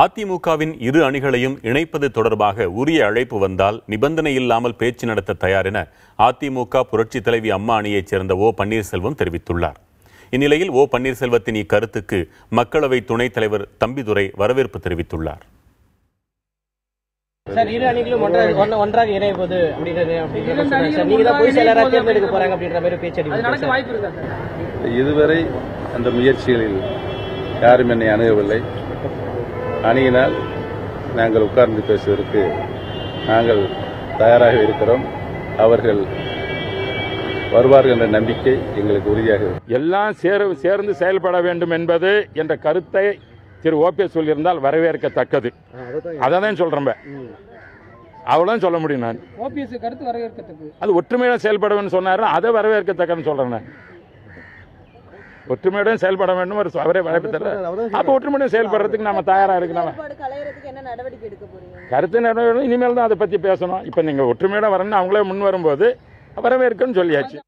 அதிமுகவின் இரு அணிகளையும் இணைப்பது தொடர்பாக உரிய அழைப்பு வந்தால் நிபந்தனை இல்லாமல் பேச்சு நடத்த தயார் என அதிமுக புரட்சித் தலைவி அம்மா அணியைச் சேர்ந்த ஓ பன்னீர்செல்வம் தெரிவித்துள்ளார். இந்நிலையில் ஓ பன்னீர்செல்வத்தின் இக்கருத்துக்கு மக்களவை துணைத் தலைவர் தம்பிதுரை வரவேற்பு தெரிவித்துள்ளார். சார், இரு அணிகளும் ஒன்றாக இணைப்பது இதுவரை அந்த முயற்சிகளில் யாரும் என்னை அணுகவில்லை. அணியினால் நாங்கள் உட்கார்ந்து பேசுவதற்கு நாங்கள் தயாராக இருக்கிறோம். அவர்கள் வருவார்கள் என்ற நம்பிக்கை எங்களுக்கு உறுதியாக. எல்லாம் சேர்ந்து செயல்பட வேண்டும் என்பது என்ற கருத்தை திரு ஓபிஎஸ் சொல்லியிருந்தால் வரவேற்கத்தக்கது. அதை தான் சொல்றேன், அவ்வளவுதான் சொல்ல முடியும். நான் ஓபிஎஸ் கருத்து வரவேற்கத்தக்கது, அது ஒற்றுமையாக செயல்பட சொன்னாரு, அதை வரவேற்கத்தக்கன்னு சொல்றேன். ஒற்றுமையுடன் செயல்பட வேண்டும் அவரே வாய்ப்பு தர. அப்ப ஒற்றுமையுடன் செயல்படுறதுக்கு நம்ம தயாரா இருக்கணும். கருத்து நடவடிக்கை இனிமேல் தான் அதை பத்தி பேசணும். இப்ப நீங்க ஒற்றுமையோட வரணும்னு அவங்களே முன் வரும்போது வரவேற்கன்னு சொல்லியாச்சு.